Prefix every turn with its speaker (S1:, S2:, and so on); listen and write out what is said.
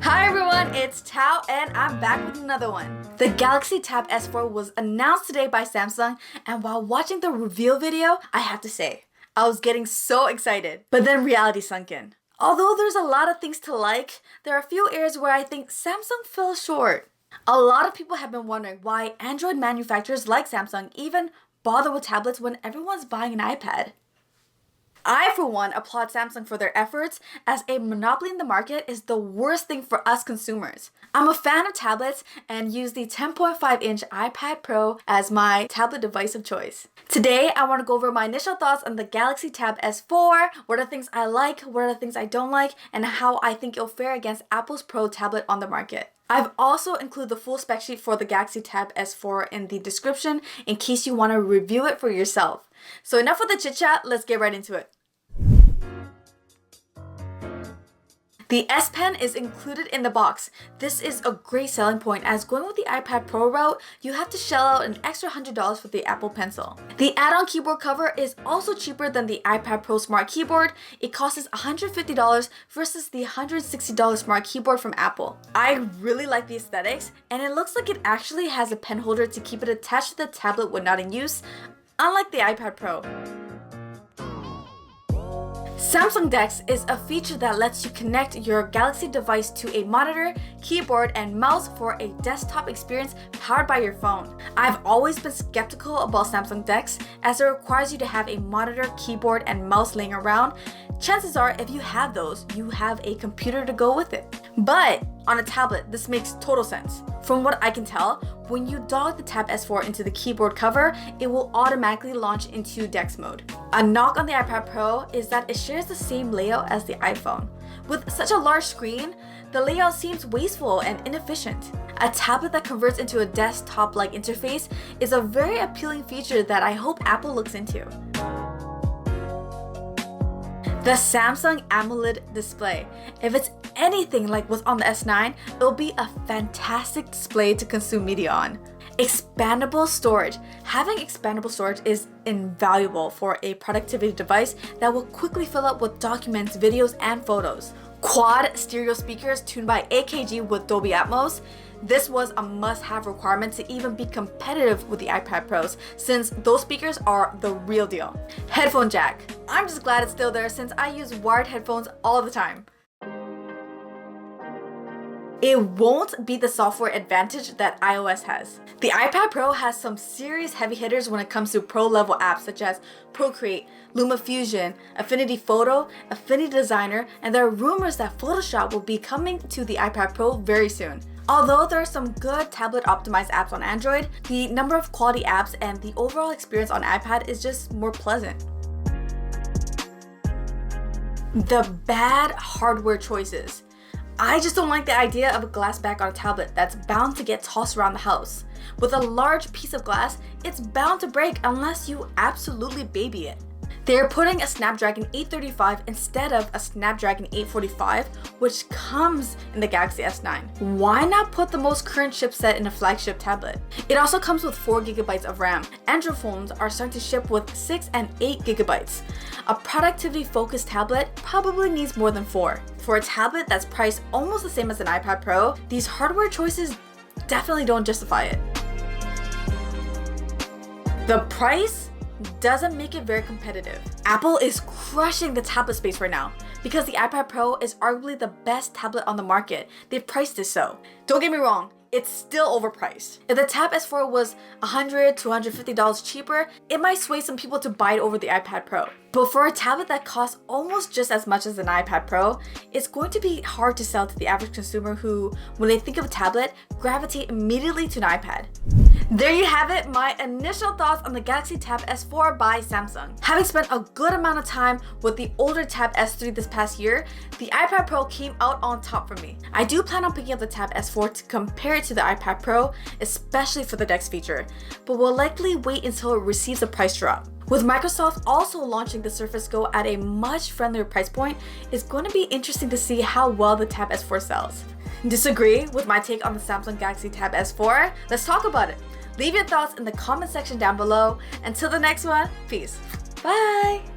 S1: Hi everyone, it's Tao and I'm back with another one. The Galaxy Tab S4 was announced today by Samsung, and while watching the reveal video, I have to say, I was getting so excited, but then reality sunk in. Although there's a lot of things to like, there are a few areas where I think Samsung fell short. A lot of people have been wondering why Android manufacturers like Samsung even bother with tablets when everyone's buying an iPad. I, for one, applaud Samsung for their efforts, as a monopoly in the market is the worst thing for us consumers. I'm a fan of tablets and use the 10.5-inch iPad Pro as my tablet device of choice. Today, I want to go over my initial thoughts on the Galaxy Tab S4, what are the things I like, what are the things I don't like, and how I think it'll fare against Apple's Pro tablet on the market. I've also included the full spec sheet for the Galaxy Tab S4 in the description in case you want to review it for yourself. So enough with the chit chat, let's get right into it. The S Pen is included in the box. This is a great selling point, as going with the iPad Pro route, you have to shell out an extra $100 for the Apple Pencil. The add-on keyboard cover is also cheaper than the iPad Pro Smart Keyboard. It costs $150 versus the $160 Smart Keyboard from Apple. I really like the aesthetics, and it looks like it actually has a pen holder to keep it attached to the tablet when not in use, unlike the iPad Pro. Samsung DeX is a feature that lets you connect your Galaxy device to a monitor, keyboard, and mouse for a desktop experience powered by your phone. I've always been skeptical about Samsung DeX, as it requires you to have a monitor, keyboard, and mouse laying around. Chances are, if you have those, you have a computer to go with it. But on a tablet, this makes total sense. From what I can tell, when you dock the Tab S4 into the keyboard cover, it will automatically launch into DeX mode. A knock on the iPad Pro is that it shares the same layout as the iPhone. With such a large screen, the layout seems wasteful and inefficient. A tablet that converts into a desktop-like interface is a very appealing feature that I hope Apple looks into. The Samsung Amoled display. If it's anything like what's on the S9, it'll be a fantastic display to consume media on. Expandable storage. Having expandable storage is invaluable for a productivity device that will quickly fill up with documents, videos, and photos. Quad stereo speakers tuned by AKG with Dolby Atmos. This was a must-have requirement to even be competitive with the iPad Pros, since those speakers are the real deal. Headphone jack. I'm just glad it's still there, since I use wired headphones all the time. It won't be the software advantage that iOS has. The iPad Pro has some serious heavy hitters when it comes to pro-level apps such as Procreate, LumaFusion, Affinity Photo, Affinity Designer, and there are rumors that Photoshop will be coming to the iPad Pro very soon. Although there are some good tablet-optimized apps on Android, the number of quality apps and the overall experience on iPad is just more pleasant. The bad hardware choices. I just don't like the idea of a glass back on a tablet that's bound to get tossed around the house. With a large piece of glass, it's bound to break unless you absolutely baby it. They're putting a Snapdragon 835 instead of a Snapdragon 845, which comes in the Galaxy S9. Why not put the most current chipset in a flagship tablet? It also comes with 4 GB of RAM. Android phones are starting to ship with 6 and 8 GB. A productivity-focused tablet probably needs more than 4. For a tablet that's priced almost the same as an iPad Pro, these hardware choices definitely don't justify it. The price doesn't make it very competitive. Apple is crushing the tablet space right now because the iPad Pro is arguably the best tablet on the market. They've priced it so. Don't get me wrong, it's still overpriced. If the Tab S4 was $100 to $150 cheaper, it might sway some people to buy it over the iPad Pro. But for a tablet that costs almost just as much as an iPad Pro, it's going to be hard to sell to the average consumer who, when they think of a tablet, gravitate immediately to an iPad. There you have it, my initial thoughts on the Galaxy Tab S4 by Samsung. Having spent a good amount of time with the older Tab S3 this past year, the iPad Pro came out on top for me. I do plan on picking up the Tab S4 to compare it to the iPad Pro, especially for the DeX feature, but will likely wait until it receives a price drop. With Microsoft also launching the Surface Go at a much friendlier price point, it's going to be interesting to see how well the Tab S4 sells. Disagree with my take on the Samsung Galaxy Tab S4? Let's talk about it. Leave your thoughts in the comment section down below. Until the next one, peace. Bye!